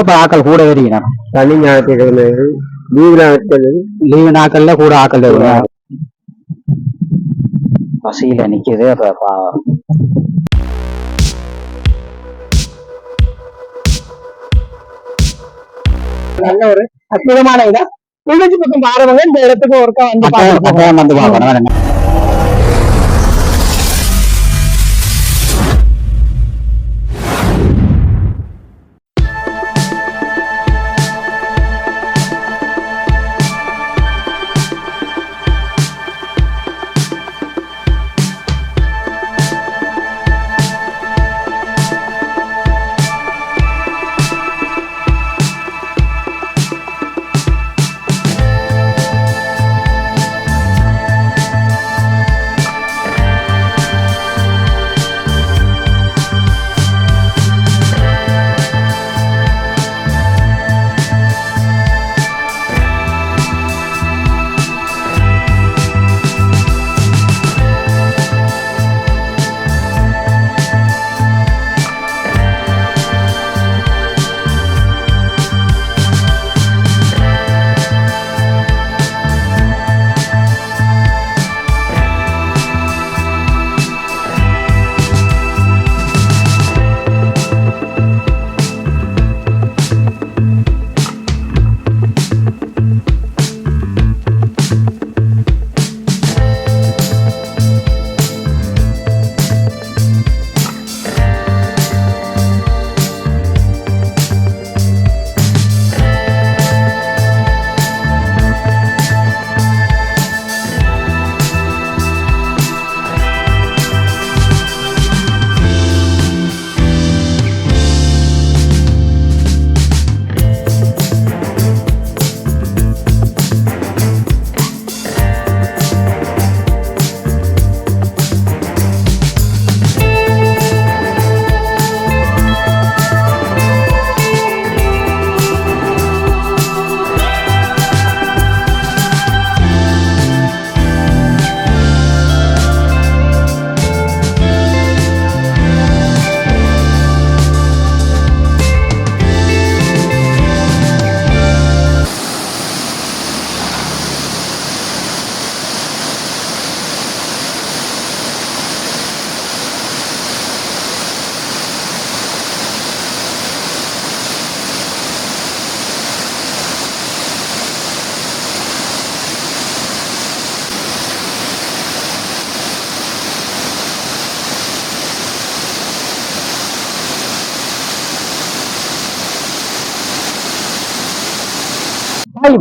எப்ப ஆக்கள் கூட வருகிறோம்? சனி ஞாயிற்றுக்கிழமைகள் லீவு நாட்கள்ல கூட ஆக்கள் வருவாங்க. பசியில நிக்குது. அப்ப நல்ல ஒரு அற்புதமான இடம். கிளிநொச்சி பக்கம் பாருங்க, இந்த இடத்துக்கு ஒருக்கா வந்து பார்க்கணும்.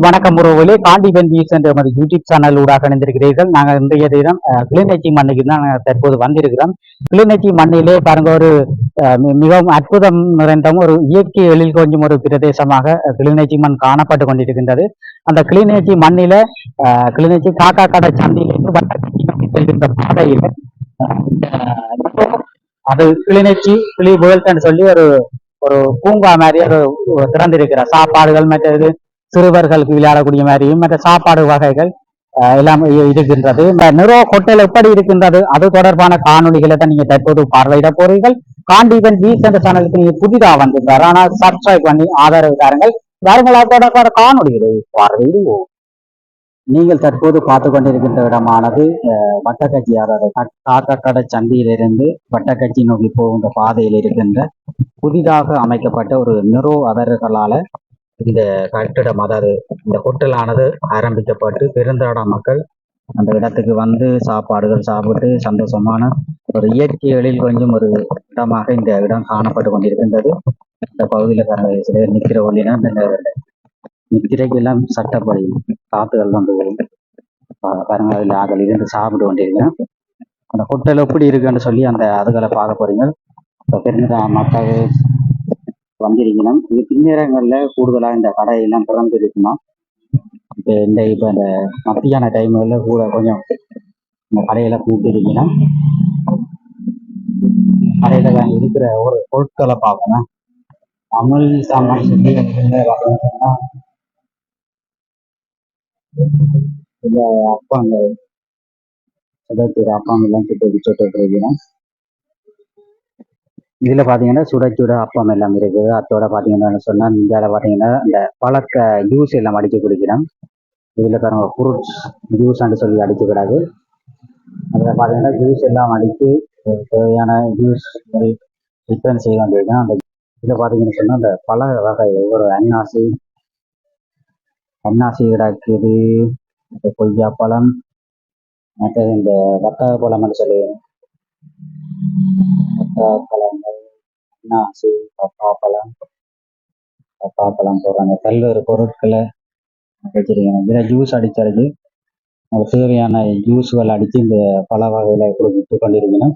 வணக்கம் உறவுகளே, காண்டிபன் வீஸ் என்ற யூடியூப் சேனல் ஊடாக இணைந்திருக்கிறீர்கள். நாங்கள் இன்றைய தினம் கிளிநொச்சி மண்ணுக்கு தான் தற்போது வந்திருக்கிறோம். கிளிநொச்சி மண்ணிலே பாருங்க, ஒரு மிகவும் அற்புதம் நிறைந்த ஒரு இயற்கை எழில் கொஞ்சம் ஒரு பிரதேசமாக கிளிநொச்சி மண் காணப்பட்டு கொண்டிருக்கின்றது. அந்த கிளிநொச்சி மண்ணில கிளிநொச்சி காக்கா கடை சந்தையிலிருந்து வட்டக்கச்சி செல்கின்ற பாதையில் அது கிளிநொச்சி கிளி வேர்ல்ட் சொல்லி ஒரு ஒரு பூங்கா மாதிரி ஒரு திறந்திருக்கிற சாப்பாடுகள் மற்றது சிறுவர்களுக்கு விளையாடக்கூடிய மாதிரியும் மற்ற சாப்பாடு வகைகள் எல்லாம் இருக்கின்றது. இந்த நிறோ ஹோட்டல் எப்படி இருக்கின்றது அது தொடர்பான காணொலிகளை தான் நீங்க தற்போது பார்வையிட போறீர்கள். காண்டிபன் வீஸ் என்ற சேனலுக்கு நீங்க புதிதாக வந்திருக்கிறார், ஆனால் சப்ஸ்கிரைப் பண்ணி ஆதரவு தாருங்கள். தொடர்பான காணொலிகளை பார்வையிடுவோம். நீங்கள் தற்போது பார்த்து கொண்டிருக்கின்ற இடமானது வட்டக்கச்சி, அதாவது காக்கக்கடை சந்தியிலிருந்து வட்டக்கச்சி நோக்கி போகின்ற பாதையில் இருக்கின்ற புதிதாக அமைக்கப்பட்ட ஒரு நிறோ அவர்களால இந்த கட்டிடம், அதாவது இந்த ஹோட்டலானது ஆரம்பிக்கப்பட்டு பெருந்தாட மக்கள் அந்த இடத்துக்கு வந்து சாப்பாடுகள் சாப்பிட்டு சந்தோஷமான ஒரு இயற்கைகளில் கொஞ்சம் ஒரு இடமாக இந்த இடம் காணப்பட்டு கொண்டிருக்கின்றது. இந்த பகுதியில் சிலர் நிற்கிற ஒளினா இந்த நித்திரைக்கு எல்லாம் சட்டப்படி காத்துகள் வந்து பாருங்க, அதில் ஆக்கள் இருந்து சாப்பிட்டு கொண்டிருக்கிறேன். அந்த ஹோட்டல் எப்படி இருக்குன்னு சொல்லி அந்த அதுகளை பார்க்க போறீங்க. இப்போ பெருந்தா மக்கள் வந்திருக்கணும். இது பின்னேரங்களில் கூடுதலாக இந்த கடையெல்லாம் திறந்து இருக்குமா. இப்போ இந்த மத்தியான டைம்களில் கூட கொஞ்சம் இந்த கடையில கூப்பிட்டு இருக்கணும். கடையில இருக்கிற ஒரு பொருட்களை பார்க்கணும். அமுல் சாமான் சொல்லி பார்த்தோம்னா இந்த அப்பாங்க அப்பாங்கெல்லாம் சுட்டு இருக்கணும். இதுல பாத்தீங்கன்னா சுட சுட அப்பம் எல்லாம் இருக்குது. அதோட பாத்தீங்கன்னா சொன்னா இந்தியாவில பாத்தீங்கன்னா இந்த பழக்க ஜூஸ் எல்லாம் அடிச்சு குடிக்கணும். இதுல பாருங்க ஃப்ரூட்ஸ் ஜூஸ் சொல்லி அடிச்சு கூடாது. அதுல பாத்தீங்கன்னா ஜூஸ் எல்லாம் அடித்து தேவையான ஜூஸ் விற்பனை செய்ய வேண்டியதுதான். அந்த இதில் பார்த்தீங்கன்னு சொன்னால் அந்த பல வகை ஒவ்வொரு அன்னாசி கிடக்குது, இந்த கொய்யாப்பழம், மற்றது இந்த வட்டாக பழம்னு சொல்லி பழங்கள், அன்னாசி, பப்பாப்பழம் போடுறாங்க. பல்வேறு பொருட்களை வச்சிருக்கீங்க. இதில் ஜூஸ் அடிச்சது உங்களுக்கு தேவையான ஜூஸ்கள் அடித்து இந்த பல வகையில கொடுத்து கொண்டிருக்கணும்.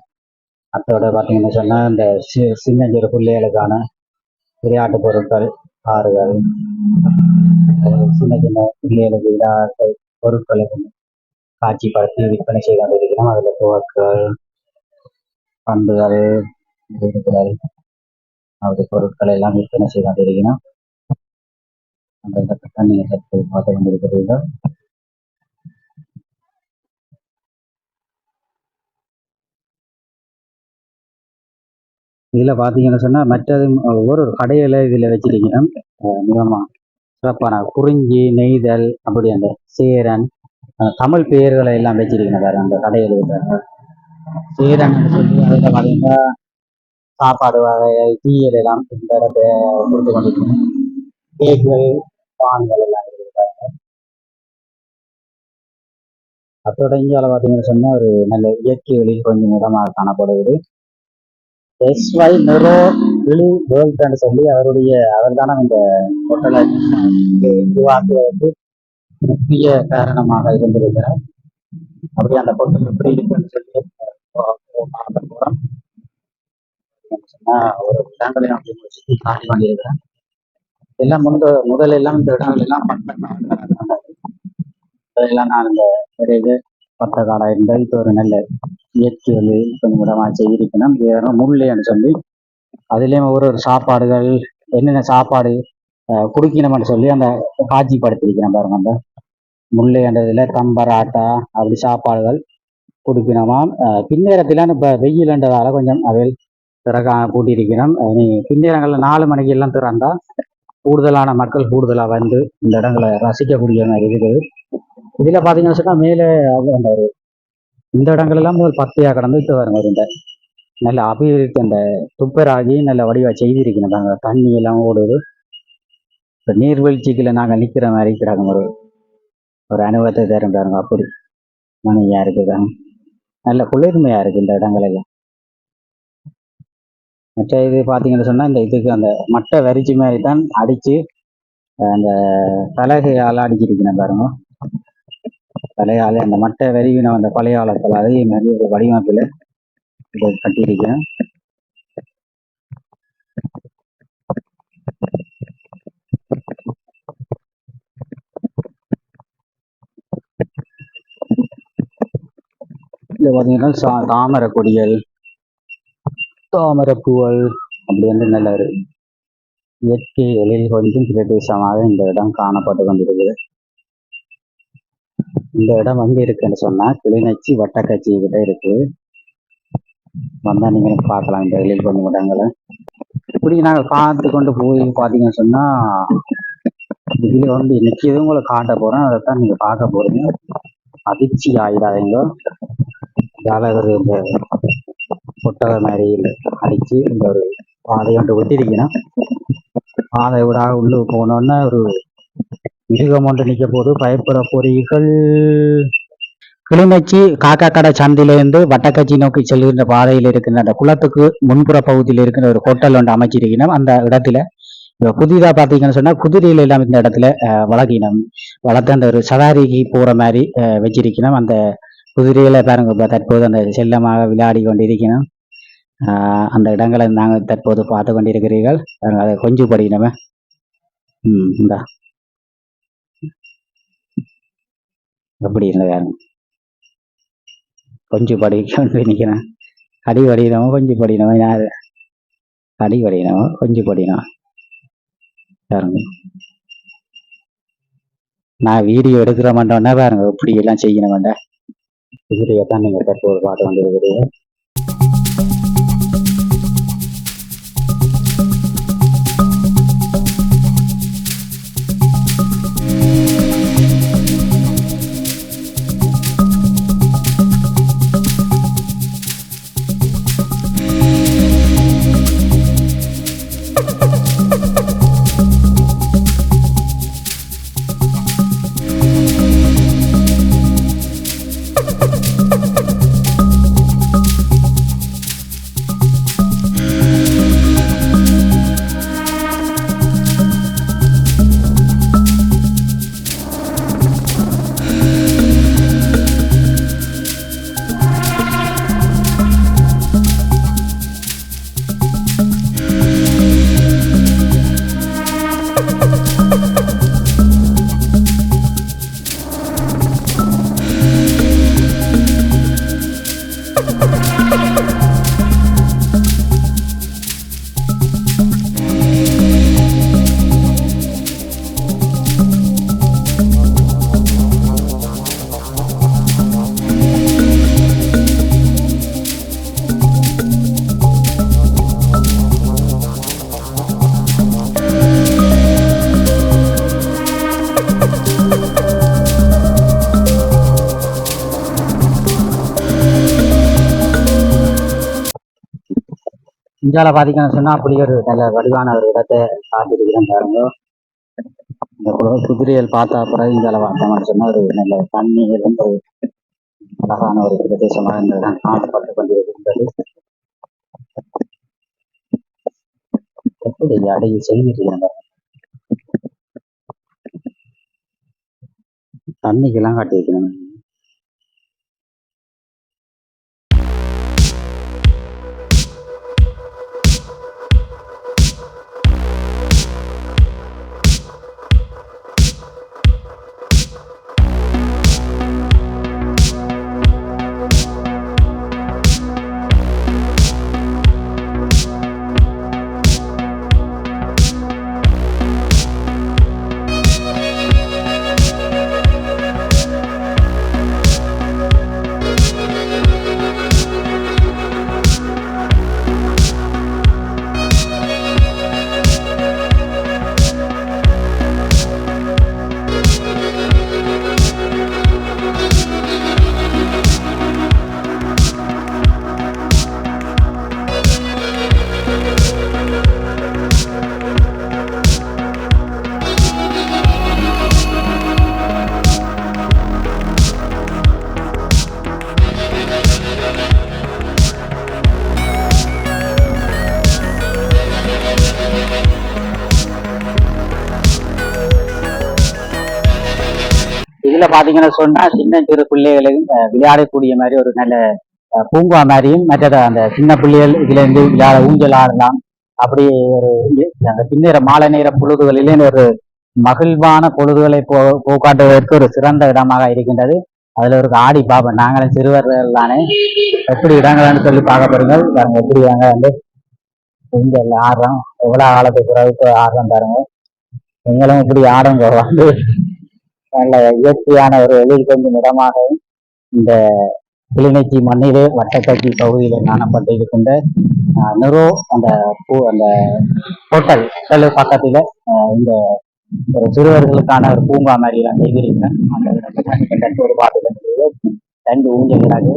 அதோட பார்த்தீங்கன்னு சொன்னால் இந்த சின்ன சிறு பிள்ளைகளுக்கான விளையாட்டு பொருட்கள், ஆறுகள், சின்ன சின்ன பிள்ளைகளுக்கு விளையாட்டு பொருட்களை காட்சிப்படுத்தி விற்பனை செய்து கொண்டிருக்கிறோம். அதில் துவக்கள், பந்துகள், வீடுகள், அப்படி பொருட்களை எல்லாம் விற்பனை செய்து கொண்டிருக்கிறோம். அந்த நீங்கள் பார்த்து கொண்டிருக்கிறீர்கள். இதுல பாத்தீங்கன்னு சொன்னா மற்றது ஒவ்வொரு கடையில இதுல வச்சிருக்கணும். மிகமா சிறப்பான குறிஞ்சி, நெய்தல், அப்படி அந்த சேரன் தமிழ் பெயர்களை எல்லாம் வச்சிருக்கணும். வேற அந்த கடையில் சேரன் சொல்லி அதில் பாத்தீங்கன்னா சாப்பாடு வகை டீயல் எல்லாம் இந்த இடத்தை கொடுத்து கொண்டிருக்கணும். கேக்குகள், பான்கள் எல்லாம் இருக்காங்க. அதோட இந்தியாவில் பார்த்தீங்கன்னு சொன்னா ஒரு நல்ல இயற்கை வெளியில் கொஞ்சம் இடமாக காணப்படுவது. எஸ்ஒய் நிரோ விழி வேர்ல்ட்னு சொல்லி அவர் தானே இந்த ஹோட்டலை உருவாக்குவதற்கு முக்கிய காரணமாக இருந்திருக்கிறார். அப்படி அந்த ஹோட்டல் எப்படி இருக்குன்னு சொல்லி பார்க்க போறோம். சொன்னா ஒரு இடங்களையும் அப்படி சுற்றி காட்டி கொண்டிருக்கிறேன். எல்லாம் முதலெல்லாம் இந்த இடங்கள் எல்லாம் அதெல்லாம் நான் இந்த விரைவு பட்ட காலம் இருந்தால் இப்போ ஒரு நல்ல இயற்கை கொஞ்சம் இடமா செய்திருக்கணும். முள்ளைன்னு சொல்லி அதுலேயும் ஒரு சாப்பாடுகள் என்னென்ன சாப்பாடு குடிக்கணும்னு சொல்லி அந்த காட்சிப்படுத்திருக்கிறேன் பாருங்க. அந்த முள்ளைன்றதுல கம்பராட்டா அப்படி சாப்பாடுகள் குடிக்கணுமாம். பின்னேரத்தில இப்போ வெயில்ன்றதால கொஞ்சம் அவையில் கூட்டியிருக்கிறோம். நீ பின்னேரங்களில் 4 மணிக்கு எல்லாம் திறந்தா கூடுதலான மக்கள் கூடுதலாக வந்து இந்த இடங்களை ரசிக்கக்கூடிய மாதிரி இருக்குது. இதுல பாத்தீங்கன்னு சொன்னா மேலே அந்த ஒரு இந்த இடங்கள் எல்லாம் முதல் பத்தையா கடந்து இப்போ வரும் இந்த நல்ல அபிவிருத்தி அந்த துப்பராகி நல்ல வடிவா செய்திருக்கணும். நாங்க தண்ணி எல்லாம் ஓடுது. இப்போ நீர்வீழ்ச்சிக்குள்ள நாங்கள் நிற்கிற மாதிரி கிடக்கும். ஒரு அனுபவத்தை தரும் பாருங்க. அப்படி மனையா இருக்குதாங்க. நல்ல குளிர்மையா இருக்கு இந்த இடங்கள் எல்லாம். மற்ற இது பார்த்தீங்கன்னு சொன்னா இந்த இதுக்கு அந்த மட்டை வரிச்சி மாதிரி தான் அடிச்சு அந்த பலகையால் அடிச்சிருக்கணும் பாருங்க. பழையால அந்த மட்டை வரிவினம் அந்த பழைய காலத்தில் அதே மாதிரி ஒரு வடிவமைப்பில் இதை கட்டியிருக்கேன். இதில் பார்த்தீங்கன்னா தாமரை கொடிகள், தாமரை பூவல் அப்படி வந்து நல்ல ஒரு இயற்கை எழில் கொஞ்சம் பிரதேசமாக இந்த இடம் காணப்பட்டு கொண்டிருக்குது. இந்த இடம் வந்து இருக்குன்னு சொன்னா கிளிநொச்சி வட்டக்கச்சி கிட்ட இருக்கு. வந்தா நீங்க பார்க்கலாம் இந்த எழில் கொஞ்சம் இடங்களை. இப்படி நாங்கள் பார்த்து கொண்டு போய் பார்த்தீங்கன்னு சொன்னா இதுல வந்து இன்னைக்கு எதுவும் உங்களை காட்ட போறேன். அதைத்தான் நீங்க பார்க்க போறீங்க. அதிர்ச்சி ஆயிடாதீங்க. ஜாலகர் இந்த பொட்டக மாதிரி அடிச்சு இந்த ஒரு பாதை ஒன்று விட்டிருக்கணும். பாதை விட உள்ள போனோன்னா ஒரு மிருகம் ஒன்று நிற்க போது பயப்பட பொறிகள். கிளிநொச்சி காக்காக்கடை சந்திலிருந்து வட்டக்கச்சி நோக்கி செல்கின்ற பாதையில் இருக்கின்ற அந்த குளத்துக்கு முன்புற பகுதியில் இருக்கிற ஒரு ஹோட்டல் ஒன்று அமைச்சிருக்கணும். அந்த இடத்துல புதிதாக பார்த்தீங்கன்னு சொன்னா குதிரையில எல்லாம் இந்த இடத்துல வளர்த்து அந்த ஒரு சவாரிக்கு போற மாதிரி வச்சிருக்கணும். அந்த குதிரையில பாருங்க தற்போது அந்த செல்லமாக விளையாடி கொண்டிருக்கணும். அந்த இடங்களை நாங்கள் தற்போது பார்த்து கொண்டிருக்கிறீர்கள். அதை கொஞ்சம் படிக்கணுமே. இந்த எப்படி இருந்தது கொஞ்சம் படிக்க நிற்கிறேன். அடி படிக்கணுமோ கொஞ்சம் படிக்கணுமோ யாரு அடி படிக்கணுமோ கொஞ்சம் படிக்கணும் பாருங்க. நான் வீடியோ எடுக்கிற மாட்டோம்னா பாருங்க இப்படி எல்லாம் செய்யணும் வேண்டாம். வீடியோ தான் நீங்க தற்போது பார்த்து கொண்டிருக்கிறீங்க. இந்தியாவில் பார்த்தீங்கன்னு சொன்னா அப்படி ஒரு நல்ல வடிவான ஒரு இடத்தை காட்டிருக்கிறேன் பாருங்க. இந்த குதிரைகள் பார்த்தா அப்புறம் இந்தியாவில் பார்த்தோம்னு சொன்னா ஒரு நல்ல தண்ணி ரொம்ப அழகான ஒரு பிரதேசமாக இந்த இடம் காணப்பட்டு கொண்டிருக்கின்றது. எப்படி அடைய செய்திருக்கிறாங்க தண்ணிக்கெல்லாம் காட்டியிருக்கிறாங்க. இதுல பாத்தீங்கன்னு சொன்னா சின்ன சிறு பிள்ளைகளுக்கு விளையாடக்கூடிய மாதிரி ஒரு நல்ல பூங்கா மாதிரியும் மற்றது அந்த சின்ன பிள்ளைகள் இதுல இருந்து விளையாட ஊஞ்சல் ஆடலாம். அப்படி ஒரு அந்த பின்னேற மாலை நேர பொழுதுகளிலே ஒரு மகிழ்வான பொழுதுகளை போக்காட்டுவதற்கு ஒரு சிறந்த இடமாக இருக்கின்றது. அதுல ஒரு ஆடி பாப்போம் நாங்களும் சிறுவர்கள் தானே எப்படி இடங்கள்னு சொல்லி பார்க்க போறீங்க பாருங்க. எப்படி நாங்க வந்து ஊஞ்சல் ஆடுறோம், எவ்வளவு காலத்துக்கு பிறகு ஆடுறோம் பாருங்க. நீங்களும் இப்படி ஆடுங்க வந்து நல்ல இயற்கையான ஒரு எழில் கொஞ்சம் இடமாகவும் இந்த கிளிநொச்சி மண்ணிலே வட்டக்கட்சி பகுதியில காணப்பட்டிருக்கின்ற நெரோ அந்த அந்த ஹோட்டல் பக்கத்துல இந்த ஒரு சிறுவர்களுக்கான ஒரு பூங்கா மாதிரி நான் செய்திருக்கிறேன். அந்த ஒரு பாட்டு ரெண்டு ஊஞ்சல்களாக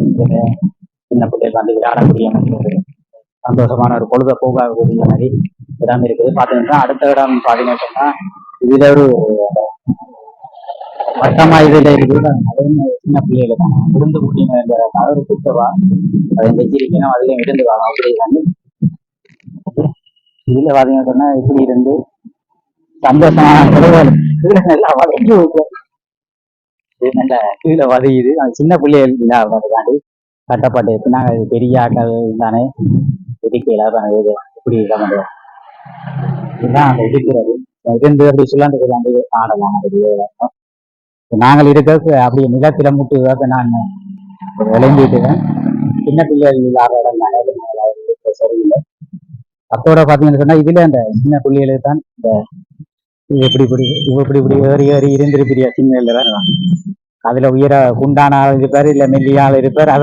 சின்ன பிள்ளைகள் வந்து விளையாடக்கூடிய மாதிரி சந்தோஷமான ஒரு பொழுத போகக்கூடிய மாதிரி இடம் இருக்குது. பாத்தீங்கன்னா அடுத்த இடம் பாத்தீங்கன்னு சொன்னா இதுல ஒரு வட்டமா இதுல இருக்குது. சின்ன பிள்ளைகள் தான் விருந்து குட்டிங்க ஒரு குத்தவா அதை வச்சிருக்கணும், அதுலயும் விருந்து வாங்க அப்படி இதுல பாத்தீங்கன்னு சொன்னா இப்படி இருந்து சந்தோஷமான இதுல நல்லா வதக்கி இது நல்ல கீழே வதையுது. அது சின்ன பிள்ளைகள் இல்லாதாண்டி கட்டப்பட்டு நாங்க பெரிய ஆக்கள் தானே இடிக்கையில இப்படி பண்ணுவோம். இதுதான் அந்த இடிக்கிறது இருந்து அப்படி சொல்லாண்டு ஆடலாம். நாங்கள் இருக்கிறது அப்படியே நிலத்தில முட்டு நான் விளைஞ்சிட்டுவேன். சின்ன பிள்ளைகள் இல்லாத இடம் சரியில்லை. அத்தோட பாத்தீங்கன்னு சொன்னா இதுல அந்த சின்ன பிள்ளைகளுக்கு தான் இந்த எப்படி இப்படி ஏறி ஏறி இருந்திருப்பியா சின்ன தான் அதுல உயர குண்டான ஆள் இருப்பாரு, இல்ல மெல்லிய ஆள் இருப்பார்.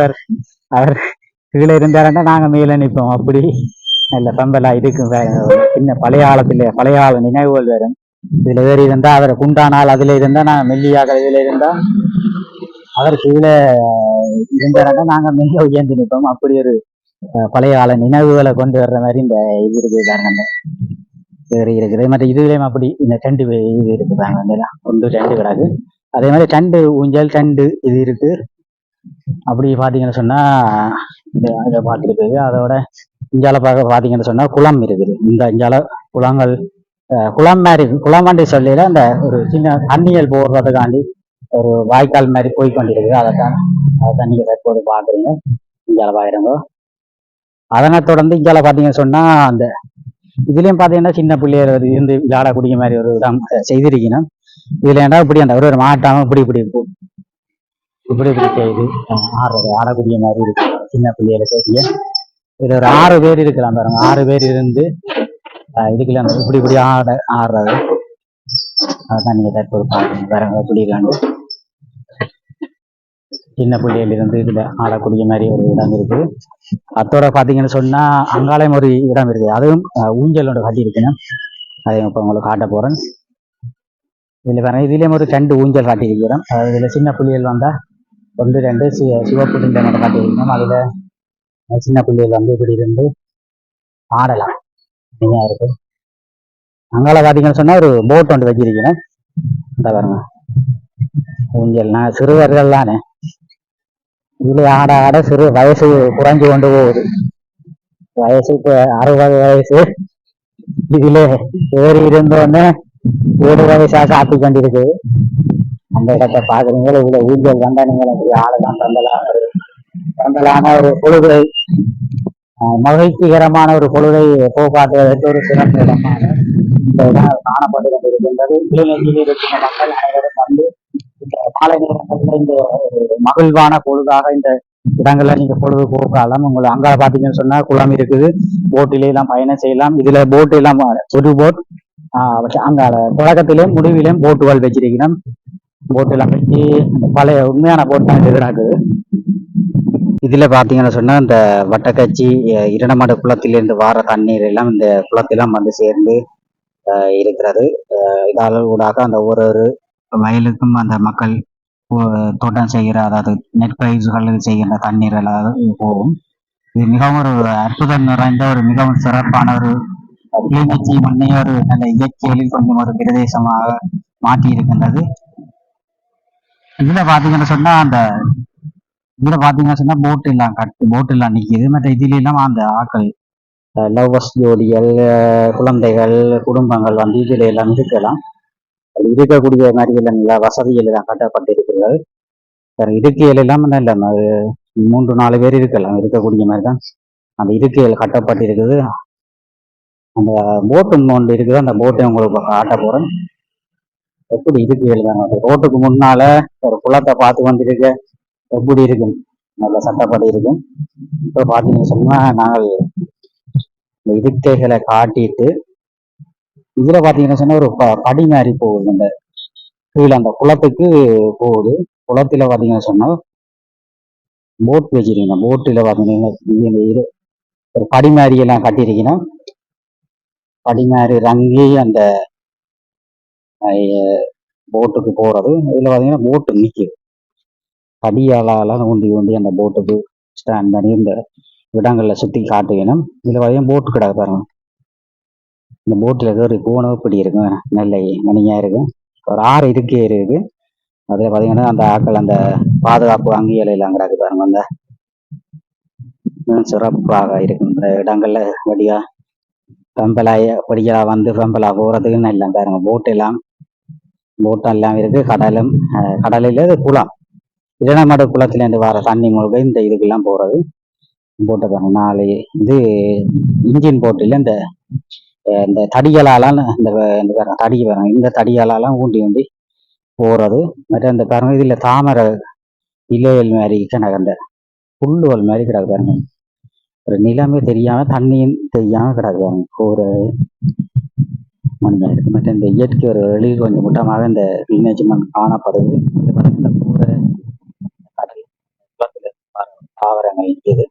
அவர் கீழே இருந்தாருன்னா நாங்க மேல நிற்போம். அப்படி நல்ல பம்பலா இருக்கும். சின்ன பழைய ஆள நினைவுகள் வரும். இதுல ஏறி இருந்தா அவர் குண்டானால் அதுல இருந்தா நாங்க மெல்லியாக இதுல இருந்தா அவர் கீழே இருந்தாருன்னா நாங்க மெல்ல உயர்ந்து நிற்போம். அப்படி ஒரு பழைய கால நினைவுகளை கொண்டு வர்ற மாதிரி இந்த இது இருக்குது பாருங்க. வேறு இருக்குது. மற்ற இதுலயும் அப்படி இந்த டெண்டு இது இருக்குதாங்க. ஒன்று டெண்டு கிடாது. அதே மாதிரி டண்டு ஊஞ்சல் டண்டு இது இருக்கு. அப்படி பாத்தீங்கன்னு சொன்னா இதை பார்த்துட்டு அதோட இஞ்சால பாத்தீங்கன்னு சொன்னா குளம் இருக்குது. இந்த இஞ்சால குளங்கள் குளம் மாதிரி குளம் வண்டி சொல்லியில அந்த ஒரு சின்ன தண்ணியல் போடுறதுக்காண்டி ஒரு வாய்க்கால் மாதிரி போய் கொண்டிருக்குது. அதை நீங்க தற்போது பாக்குறீங்க. இஞ்சால பாக்குறீங்க. அதனை தொடர்ந்து இஞ்சால பாத்தீங்கன்னு சொன்னா அந்த இதுலயும் பாத்தீங்கன்னா சின்ன பிள்ளையர் இருந்து விளையாடக்கூடிய மாதிரி ஒரு இடம் செய்திருக்கணும். இதுல ஏன்டா இப்படி அந்த ஒரு மாட்டாம இப்படி செய்து ஆடக்கூடிய மாதிரி இருக்கு. சின்ன பிள்ளைகளை செய்ய இது ஒரு 6 பேர் இருக்கலாம் பாருங்க. 6 பேர் இருந்து இதுக்குள்ள இப்படி ஆடுறது. அதுதான் நீங்க தற்போது பாருங்க பாருங்க. இப்படி இருக்காண்டு சின்ன பிள்ளைகள் இருந்து இதுல ஆடக்கூடிய மாதிரி ஒரு இடம் இருக்கு. அத்தோட பாத்தீங்கன்னு சொன்னா அங்காலயம் ஒரு இடம் இருக்கு. அதுவும் ஊஞ்சலோட கட்டி இருக்குன்னு அதை இப்ப உங்களுக்கு காட்ட போறேன். இதுல பாருங்க. இதுலயும் ஒரு 2 ஊஞ்சல் காட்டியிருக்கிறோம். இதுல சின்ன புள்ளிகள் வந்தா 1 2 சிவப்பு திண்டை மட்டும் காட்டியிருக்கோம். அதுல சின்ன பிள்ளைகள் வந்து இப்படி இருந்து ஆடலாம் நீங்க இருக்கு. அங்கால பாத்தீங்கன்னு சொன்னா ஒரு போட் ஒன்று வச்சிருக்கீங்க. இந்த பாருங்க ஊஞ்சல். நான் சிறுவர்கள் தானே, இதுல ஆட ஆட சிறு வயசு குறைஞ்சு கொண்டு போகுது. வயசு இப்ப 60 வயசு, இதுல ஏறி இருந்தோடனே 7 வயசா காப்பி கொண்டிருக்கு. அந்த இடத்தை பாக்குறீங்களா, இதுல ஊஞ்சல் வந்தா நீங்களும் இப்படி ஆடலாம். பந்தலான ஒரு பொழுதை, மகிழ்ச்சிகரமான ஒரு பொழுதை போக்காட்டுவதற்கு ஒரு சிறந்த இடமாக இந்த இடம் காணப்பட்டு கொண்டிருக்கின்றது. கிளிநொச்சியில் இருக்கின்ற மக்கள் அனைவரும் வந்து இந்த மாலை நேரங்களில் இந்த மகிழ்வான பொழுதாக இந்த இடங்கள்ல நீங்க பொழுது போக்காலாம். உங்களுக்கு அங்க பாத்தீங்கன்னு சொன்னா குளம் இருக்குது, போட்டில எல்லாம் பயணம் செய்யலாம். இதுல போட் எல்லாம் ஒரு போட் அங்க தொடக்கத்திலேயும் முடிவிலையும் போட்டுகள் வச்சிருக்கணும். போட் எல்லாம் வச்சு பழைய உண்மையான போட் தான் எதிராக்குது. இதுல பாத்தீங்கன்னு சொன்னா இந்த வட்டக்கச்சி இரண்டமட குளத்திலிருந்து வார தண்ணீர் எல்லாம் இந்த குளத்திலாம் வந்து சேர்ந்து இருக்கிறது. இதால் ஊடாக அந்த ஒரு வயலுக்கும் அந்த மக்கள் தோட்டம் செய்கிற, அதாவது நெற்பயிர்கள் செய்கின்ற தண்ணீர் எல்லாம் போகும். இது மிகவும் ஒரு அற்புதம் நிறைந்த ஒரு மிகவும் சிறப்பான ஒரு கிளிநொச்சி மண்ணை ஒரு நல்ல இயற்கையில் கொஞ்சம் ஒரு பிரதேசமாக மாற்றி இருக்கின்றது. இதுல பாத்தீங்கன்னு சொன்னா போட் எல்லாம் நிக்குது. மற்ற இதுல எல்லாம் அந்த ஆக்கள் லவ்வர்ஸ் ஜோடிகள், குழந்தைகள், குடும்பங்கள் வந்து இதுல எல்லாம் இருக்கலாம். இருக்கக்கூடிய மாதிரி எல்லாம் நல்ல வசதிகள் எல்லாம் கட்டப்பட்டிருக்கிறது. இருக்கைகள் எல்லாம் நல்ல 3-4 பேர் இருக்கலாம், இருக்கக்கூடிய மாதிரி தான் அந்த இருக்கைகள் கட்டப்பட்டிருக்குது. அந்த போட்டு ஒன்று இருக்குது, அந்த போட்டை உங்களுக்கு காட்ட போறேன். எப்படி இருக்கைகள் தான் ரோட்டுக்கு முன்னால ஒரு குளத்தை பார்த்து வந்துருக்க, எப்படி இருக்கும், நல்ல சட்டப்படி இருக்கும். இப்போ பார்த்தீங்கன்னு சொன்னா நாங்கள் இந்த இருக்கைகளை காட்டிட்டு இதுல பாத்தீங்கன்னா சொன்னா ஒரு படி மாதிரி போகுது. இந்த கீழே அந்த குளத்துக்கு போகுது. குளத்துல பாத்தீங்கன்னா சொன்னா போட் வச்சிருக்கீங்க. போட்டுல பாத்தீங்கன்னா ஒரு படி மாதிரி எல்லாம் கட்டிருக்கீங்கன்னா படி மாதிரி ரங்கி அந்த போட்டுக்கு போறது. இதுல பாத்தீங்கன்னா போட்டு நிக்குது, படியாலாம் ஊண்டி அந்த போட்டுக்கு ஸ்டாண்ட் பண்ணி இந்த இடங்கள்ல சுத்தி காட்டுக்கணும். இதுல பாத்தீங்கன்னா போட்டு கிடக்கு பாருங்க. இந்த போட்டில் ஏதோ ஒரு போனோ இப்படி இருக்கும், நல்ல மணியா இருக்கும். ஒரு 6 இருக்கே இருக்கு. அதுல பாத்தீங்கன்னா அந்த ஆக்கள் அந்த பாதுகாப்பு அங்கியல் எல்லாம் கிடக்கு பாருங்க. அந்த சிறப்பாக இருக்கும் இந்த இடங்கள்ல. வடியா பெம்பலாய படியா வந்து பெம்பலா போறதுக்குன்னு எல்லாம் பாருங்க. போட்டெல்லாம் இருக்கு. கடலில குளம், இரண்டமட குளத்துல இருந்து வர தண்ணி முழுக்க இந்த இதுக்கெல்லாம் போறது. போட்டை பாருங்க. 4 இது இன்ஜின் போட்டில இந்த தடிகளாலாம் இந்த தடி பாருங்க, இந்த தடிகளாலாம் ஊண்டி போறது. மற்ற இந்த பாருங்க இதுல தாமரை இலையல் மாதிரி கிடக்கு, அந்த புல்லுவல் மாதிரி கிடக்கு பாருங்க. ஒரு நிலமே தெரியாம தண்ணியும் தெரியாம கிடக்கு பாருங்க. ஒரு மண் இருக்கு. மற்ற இந்த இயற்கை ஒரு வெளி கொஞ்சம் முட்டமாக இந்த கிளிநொச்சி மண் காணப்படுது. இந்த பாருங்க இந்த கூரை கடல் குளத்துல தாவரங்கள் இருக்குது,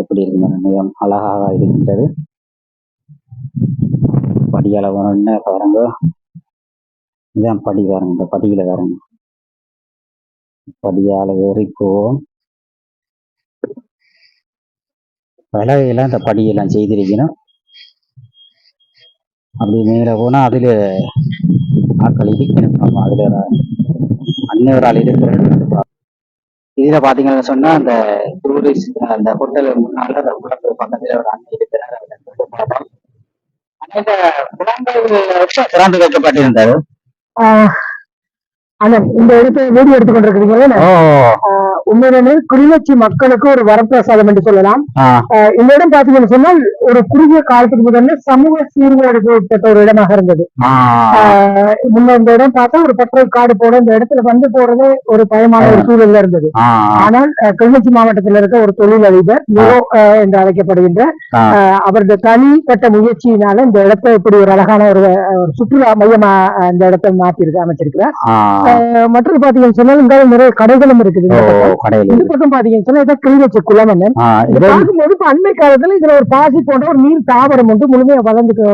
எப்படி இருக்கு, மிகவும் அழகாக இருக்கின்றது. படியால ஒண்ணு பாருங்க, இதான் படி பாருங்க. இந்த படியில பாருங்க, படியால ஏறி போவோம். விலகையெல்லாம் இந்த படியெல்லாம் செய்திருக்கணும். அப்படி மேல போனா அதுல ஆட்கள் இருக்கணும். அதுல அன்னையர் ஆள் இருக்கிற. இதுல பாத்தீங்கன்னு சொன்னா அந்த டூரிஸ்ட் அந்த ஹோட்டல் முன்னால அந்த குளத்துக்கு பக்கத்துல ஒரு அண்ணன் இருக்கிறார். அந்த குளங்கள் திறந்து வைக்கப்பட்டிருந்தாரு. இந்த இடத்தை வீடியோ எடுத்துக்கொண்டிருக்கிறீங்களா? உண்மையிலே கிளிநொச்சி மக்களுக்கு ஒரு வரப்பிரசாதம் என்று சொல்லலாம். இந்த இடம் பாத்தீங்கன்னு சொன்னால் ஒரு குறுகிய காலத்துக்கு முதல்ல சமூக சீர்கேடுப்பட்ட ஒரு இடமாக இருந்தது. முன்ன இந்த இடம் பார்த்தா ஒரு பெட்ரோல் கார்டு போட இந்த இடத்துல வந்து போறதே ஒரு பயமான ஒரு சூழல்ல இருந்தது. ஆனால் கிளிநொச்சி மாவட்டத்தில் இருக்க ஒரு தொழிலதிபர் என்று அழைக்கப்படுகின்ற அவருடைய தனிப்பட்ட முயற்சியினால இந்த இடத்தை இப்படி ஒரு அழகான ஒரு சுற்றுலா மையமா இந்த இடத்தை அமைச்சிருக்கிறார். மற்றது பாத்தீங்கன்னு சொன்னா இங்க நிறைய கடைகளும் இருக்குது. இந்த பக்கம் பாத்தீங்கன்னு சொன்னா இதான் கிளிநொச்சி குளம். பார்க்கும்போது இப்ப அண்மை காலத்துல இதுல ஒரு பாசி போன்ற ஒரு நீர் தாவரம் ஒன்று முழுமையா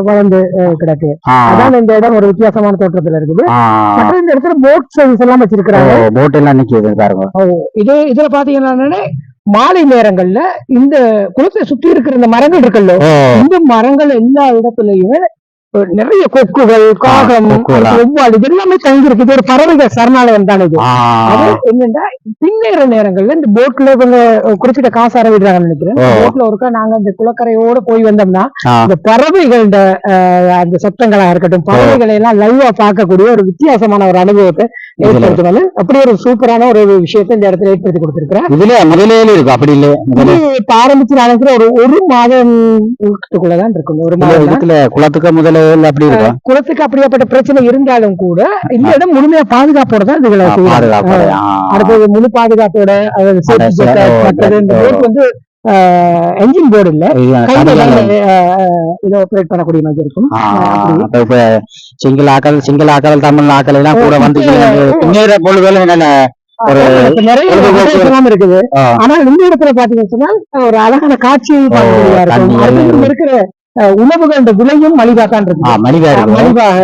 வளர்ந்து கிடக்கு. அதான் இந்த இடம் ஒரு வித்தியாசமான தோற்றத்துல இருக்குது. மற்ற இந்த இடத்துல போட் சர்வீஸ் எல்லாம் வச்சிருக்கிறாங்க. போட் எல்லாம் நிக்குது பாருங்க. இதுல பாத்தீங்கன்னா மாலை நேரங்கள்ல இந்த குளத்தை சுத்தி இருக்கிற இந்த மரங்கள் இருக்குல்ல, இந்த மரங்கள் எல்லா இடத்துலயுமே நிறைய கொக்குகள், காகம், ஒவ்வாள் இது எல்லாமே தங்கி இருக்கு. இது ஒரு பறவைகள் சரணாலயம் தான் இது. அது என்னன்னா பின்னேற நேரங்கள்ல இந்த போட்ல இவங்க குறிப்பிட்ட காசு அறவிடுறாங்கன்னு நினைக்கிறேன். போட்ல ஒருக்கா நாங்க இந்த குளக்கரையோட போய் வந்தோம்னா இந்த பறவைகளோட அந்த சத்தங்களா இருக்கட்டும், பறவைகளை எல்லாம் லைவா பார்க்கக்கூடிய ஒரு வித்தியாசமான ஒரு அனுபவத்தை ஏற்படுத்தினால அப்படி ஒரு சூப்பரான ஒரு விஷயத்தை இந்த இடத்துல ஏற்படுத்தி கொடுத்திருக்கிறேன். இதுல முதலேல இருக்கு அப்படி இல்லை, இப்ப ஆரம்பிச்சு நினைக்கிற ஒரு மாதத்துக்குள்ளதான் இருக்கும். ஒரு மாதத்துல குளத்துக்கு முதல்ல அப்படி இருக்கும். குளத்துக்கு அப்படியாப்பட்ட பிரச்சனை இருந்தாலும் கூட இந்த இடம் முழுமையா பாதுகாப்போட தான் இதுகளை அடுத்தது முழு பாதுகாப்போட வந்து என்ஜின் போர்டு இல்ல, இதை ஆபரேட் பண்ணக்கூடிய மாதிரி இருக்கும். சிங்கள ஆக்கள் தமிழ் ஆக்கள் எல்லாம் கூட வந்து பொழுதுகள் நிறைய இருக்குது. ஆனால் இந்த இடத்துல பாத்தீங்கன்னு சொன்னா ஒரு அழகான காட்சியை பார்க்கக்கூடியதா இருக்கிற உணவுகள் விலையும் மலிவாதான் இருக்கு, மலிவாக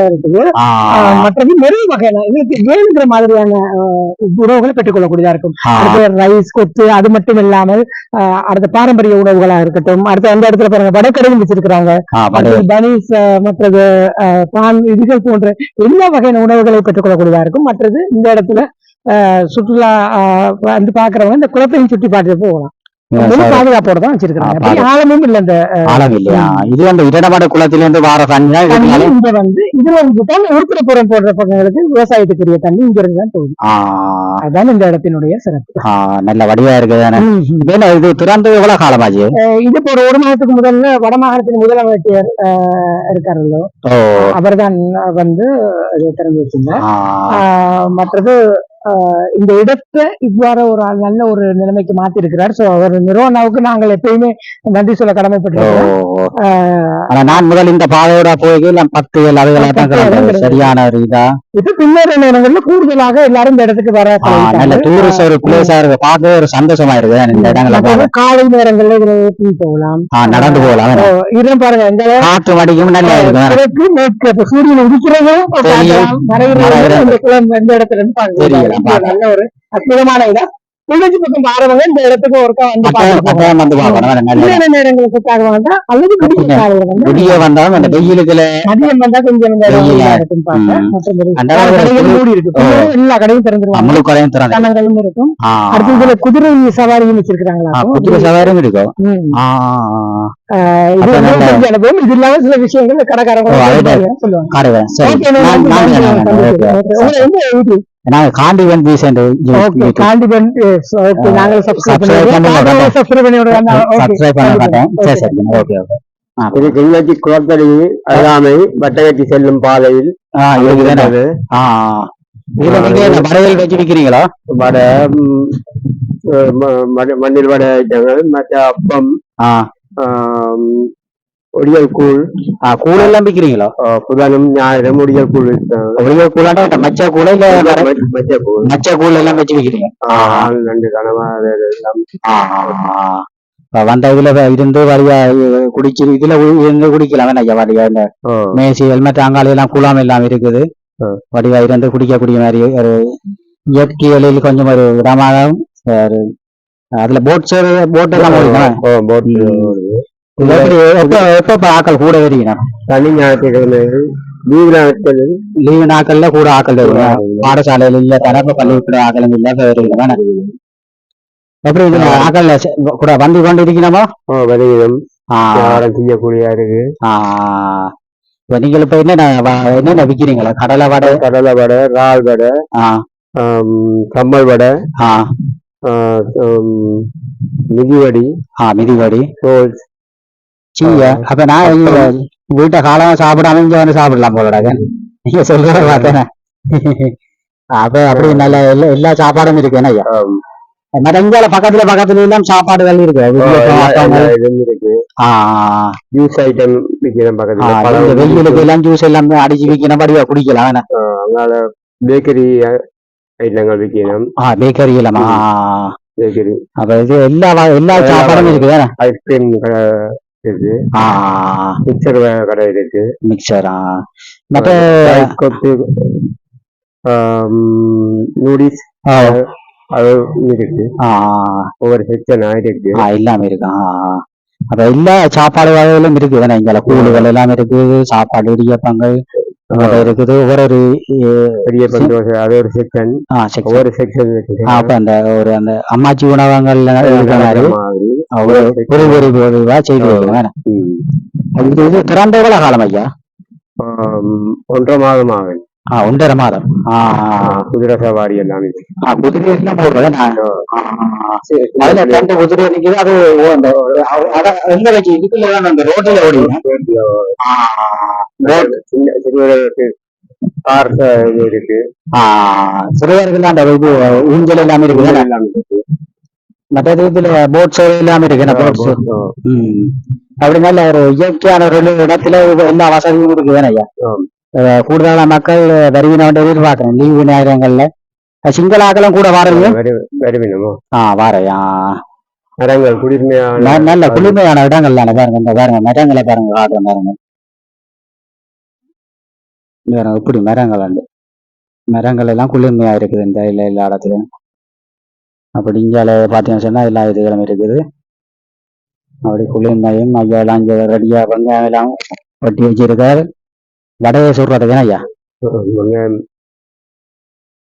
இருக்குது. மற்றது நிறைய வகையான எங்களுக்கு வேணுங்கிற மாதிரியான உணவுகளை பெற்றுக் கொள்ளக்கூடியதா இருக்கும். அடுத்த ரைஸ், கொத்து, அது மட்டும் இல்லாமல் அடுத்த பாரம்பரிய உணவுகளா இருக்கட்டும். அடுத்த அந்த இடத்துல பாருங்க வடக்கடையும் வச்சிருக்கிறாங்க, பனீஸ், மற்றது பான், இதுகள் போன்ற எல்லா வகையான உணவுகளை பெற்றுக் கொள்ளக்கூடியதா இருக்கும். மற்றது இந்த இடத்துல சுற்றுலா வந்து பாக்குறவங்க இந்த குளத்தையும் சுற்றி பார்த்துட்டு போகலாம். பாதுகாப்போட தான் வச்சிருக்காங்க, ஆழமும் இல்ல. இந்த ஆழம் இல்லையா? இது அந்த இடமாட குளத்திலிருந்து வார தண்ணி இங்க வந்து இதுல உருப்பிடப்புறம் போடுற பக்கங்களுக்கு விவசாயத்துக்குரிய தண்ணி இங்க இருந்து தான் போகுது. அதுதான் இந்த இடத்தினுடைய சிறப்பு. நல்ல வடிவா இருக்குது. இது திறந்து எவ்வளவு காலமாச்சு? இது இப்போ ஒரு மாதத்துக்கு முதல்ல வடமாகாணத்தின் முதலமைச்சர் இருக்காருல்லோ, அவர் தான் வந்து திறந்து வச்சிருந்தார். மற்றது இந்த இடத்தை இவ்வாறு ஒரு நல்ல ஒரு நிலைமைக்கு மாத்தி இருக்கிறார். சோ அவர் நிறுவனாவுக்கு நாங்கள் எப்பயுமே நன்றி சொல்ல கடமைப்பட்டிருக்கோம். நான் முதல் இந்த பாதையோட போய் 10 சரியான ஒரு இதா இது பின்னர் நேரங்கள்ல கூடுதலாக எல்லாரும் இந்த இடத்துக்கு வர நல்ல டூரிஸ்ட் ஒரு பிளேஸா இருக்கு, பார்க்கவே ஒரு சந்தோஷமா இருக்கு. இந்த இடங்களை காலை நேரங்கள்ல இதுல போகலாம், நடந்து போகலாம். இடம் பாருங்க, இந்த காற்று வடிக்கும் நல்லா இருக்கு. சூரியன் உதிக்கிறதும் இந்த குளம் இந்த இடத்துல இருந்து பாருங்க, நல்ல ஒரு அற்புதமான இடம். புள்ளச்சி பக்கம் பாருங்க, இந்த இடத்துக்கு ஒருக்கா வந்து நேரங்களுக்காக வேண்டாம், அல்லது வெளியே வந்தாலும் அந்த வெயிலுக்குல மதியம் வந்தா கொஞ்சம் மூடி இருக்கு, எல்லா கடையும் திறந்துருவாங்க, கண்ணங்களும் இருக்கும். அடுத்து இதுல குதிரை சவாரியும் வச்சிருக்காங்களா? குதிரை சவாரியும் இருக்கும். அனுபவம் இது இல்லாம சில விஷயங்கள் கடைக்காரங்க சொல்லுவாங்க. நாங்க காண்டிவன் ரீசெண்ட் காண்டிவன் நாங்க சப்ஸ்கிரைப் பண்ண மாட்டேன். இது கிளிநொச்சி குளத்தடி அருகாமை வட்டகட்டி செல்லும் பாதையில் வடைகள் வச்சு விற்கிறீங்களா? வடை, மண்ணில் வடை ஐட்டங்கள், மற்ற அப்பம், ஒடியல் கூழ், கூழ் எல்லாம் விற்கிறீங்களா? புதனும் ஞாயிறும் ஒடியல் கூழ், ஒடியல் கூழாண்டா மச்ச கூழ இல்ல மச்ச கூழ் எல்லாம் வச்சு விற்கிறீங்க? நண்டு கனவா வந்த இதுல இருந்து வழியா குடிச்சு இதுல இருந்து குடிக்கலாம். வழியா இந்த மேசி ஹெல்மெட் அங்காளி எல்லாம் கூழாம எல்லாம் இருக்குது. வடிவா இருந்து குடிக்கக்கூடிய மாதிரி ஒரு இயற்கையில் கொஞ்சம் ஒரு இடமாகவும் அதுல போட் எப்ப ஆக்கள் கூட வருகிறேன். சனி ஞாயிற்றுக்கிழமை லீவு நாட்கள்ல கூட ஆக்கள் வருவேன். பாடசாலையில இல்ல, தரப்ப பள்ளிக்கூட ஆக்களும் இல்ல. எப்படி ஆக்கள் கூட வந்து கொண்டு இருக்கணுமா? வருகிறோம், செய்யக்கூடிய இருக்கு. இப்ப நீங்கள் இப்ப என்னென்ன விக்கிறீங்களா? கடலை வடை, இறால் வடை, கம்மல் வடை, மிதிவடி, ரோல்ஸ். அப்ப நான் வீட்டை காலம் சாப்பிடாம இங்க வந்து சாப்பிடலாம் போல நீங்க சொல்ற பார்த்தேன். அப்ப அப்படி நல்ல எல்லா சாப்பாடும் இருக்கு. என்ன மடங்கால பக்கத்துல எல்லாம் சாப்பாடுகள் இருக்கு. ஜூஸ் ஐட்டம் விற்கிறேன் பக்கத்துல. வெயிலுக்கு எல்லாம் ஜூஸ் எல்லாம் அடிச்சு விற்கணும், படிவா குடிக்கலாம். அதனால பேக்கரி ஐட்டங்கள் விற்கணும். பேக்கரி இல்லாமா? பேக்கரி. அப்ப இது எல்லா சாப்பாடும் இருக்கு. ஐஸ்கிரீம் இருக்கு, மிக்சர் கடை இருக்கு. மிக்சரா? மற்ற கொத்து, நூடில்ஸ், அது இருக்கு. ஒவ்வொரு செக்ஷனா இருக்கு. எல்லாமே இருக்கு. அப்ப எல்லா சாப்பாடு வகைகளும் இருக்குது தானே, இங்க கூழுகள் எல்லாம் இருக்குது, சாப்பாடு இடியப்பங்கள் இருக்குது, ஒவ்வொரு பெரிய பந்தோசை அது ஒரு செக்ஷன். ஒவ்வொரு செக்ஷன் அப்ப அந்த ஒரு அந்த அம்மாச்சி உணவகங்கள்ல இருக்கிற மாதிரி செய்து வருவாங்க. இது திறந்த எவ்வளவு காலம் ஐயா? 1.5 மாதம் ஆகும். 1.5 மாதம். குதிரை சவாரி எல்லாமே. குதிரை எல்லாம் போடுறேன். அதுல 2 குதிரை நிக்குது. அது எங்க வச்சு இதுக்குள்ளதான் அந்த ரோட்ல ஓடி இருக்கு. சிறுவர்கள் அந்த இது ஊஞ்சல் எல்லாமே இருக்கு. மற்றது இதுல போட் சேவை எல்லாமே இருக்கு. அப்படினால ஒரு இயற்கையான ஒரு இடத்துல எல்லா வசதியும் இருக்கு தானே ஐயா. கூடுதலான மக்கள் வருவினோட எதிர்பார்க்கிறேன் லீவு நேரங்கள்ல. சிங்களாக்களும் கூட வாரது வருவினமோ வாரையா. மரங்கள் குளிர்மையான நல்ல குளிர்மையான இடங்கள் தானே. பாருங்க இந்த பாருங்க மரங்களை பாருங்க, காட்டுறேன் பாருங்க. இப்படி மரங்கள் உண்டு. மரங்கள் எல்லாம் குளிர்மையா இருக்குது இந்த எல்லா இடத்துலயும். அப்படி இங்கால பாத்தீங்கன்னு சொன்னா எல்லா இதுகளும் இருக்குது. அப்படி குளிர்மையும் ஐயா எல்லாம் இங்க ரெடியா வெங்காயம் எல்லாம் வெட்டி வச்சிருக்காரு. வடையை சொல்றது ஐயா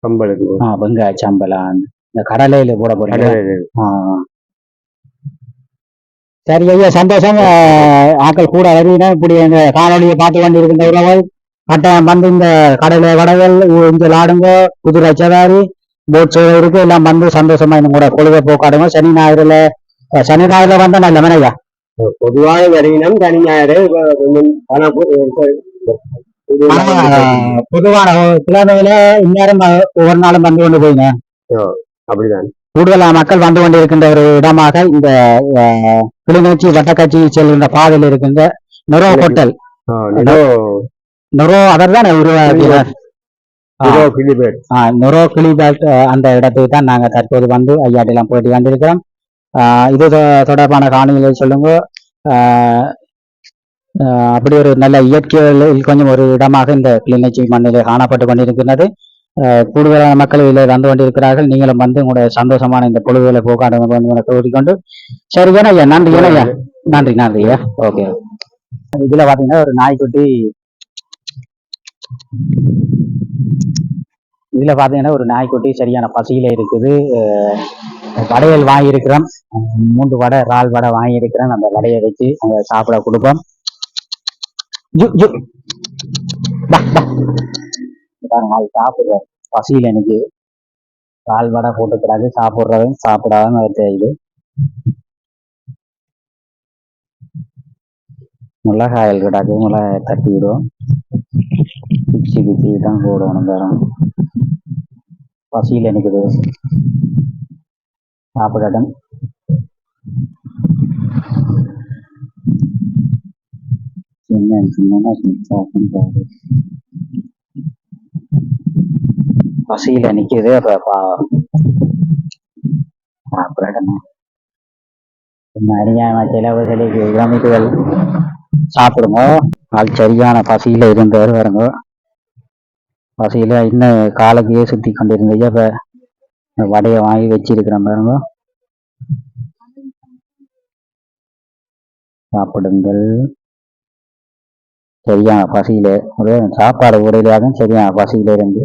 சம்பளுக்கு. வெங்காய சம்பளம் இந்த கடலையில போட போறீங்க. சரி ஐயா, சந்தோஷம். ஆக்கள் கூட வருவீனா இப்படி எங்க காணொலியை பார்த்து கொண்டு இருக்கின்ற உறவுகள் கட்டாயம் வந்து இந்த கடலை வடைகள் இங்க ஆடுங்க, குதிரை சவாரி, போட் சேவை இருக்கு, எல்லாம் வந்து சந்தோஷமா இன்னும் கூட பொழுத போக்காடுங்க. சனி ஞாயிறுல வந்தா நல்ல மனையா. பொதுவாக வருவினம் சனி ஞாயிறு. பொதுவான கிழமையில இந்நேரம் ஒவ்வொரு நாளும் வந்து கொண்டு போயிங்க. அப்படிதான் கூடுதலா மக்கள் வந்து கொண்டிருக்கின்ற ஒரு இடமாக இந்த கிளிநொச்சி வட்டக்காட்சி செல்கின்ற பாதையில் இருக்கின்ற நொரோ ஹோட்டல். நொரோ அவர் தான் உருவாக்கிறார். நொரோ கிளிபேட் அந்த இடத்துக்கு தான் நாங்க தற்போது வந்து ஐயாட்டெல்லாம் போயிட்டு வந்திருக்கிறோம். இது தொடர்பான காணொலிகளை சொல்லுங்க. அப்படி ஒரு நல்ல இயற்கையில் கொஞ்சம் ஒரு இடமாக இந்த கிளிநொச்சி மண்ணிலே காணப்பட்டு கொண்டிருக்கிறது. கூடுதலான மக்கள் இதில் வந்து கொண்டிருக்கிறார்கள். நீங்களும் வந்து உங்களுடைய சந்தோஷமான இந்த பொழுதுகளை போக்காடுங்க கூறிக்கொண்டு சரிதானே ஐயா. நன்றி ஐயா. நன்றி ஐயா. ஓகே. இதுல பாத்தீங்கன்னா ஒரு நாய்க்குட்டி, சரியான பசியில இருக்குது. வடையல் வாங்கியிருக்கிறோம். 3 வடை, இறால் வடை வாங்கியிருக்கிறேன். அந்த வடையை வச்சு அங்க சாப்பிட கொடுப்போம். சாப்பிடுற பசியில எனக்கு இறால் வடை போட்டுக்கிறாங்க. சாப்பிடுறதும் சாப்பிடாம தெரியுது. மிளகாயல் கிடாக்கு, மிளகாய தட்டி விடுவோம். பிச்சு தான் போடணும். தரம் பசியில் நிற்குது. சாப்பிடட்டும். பசியில நிக்குது. அப்ப சாப்பிடணும். அறியாம சிலவர்களுக்கு இளமைகள் சாப்பிடுங்க. ஆள் சரியான பசியில இருந்தவர் வருங்க. பசியில இன்னும் காலக்கையே சுத்தி கொண்டிருந்தது. அப்ப வடையை வாங்கி வச்சிருக்கிறேன் பாருங்க. சாப்பிடுங்கள். சரியான பசியில சாப்பாடு உடையிலாகவும் சரியான பசியில இருந்து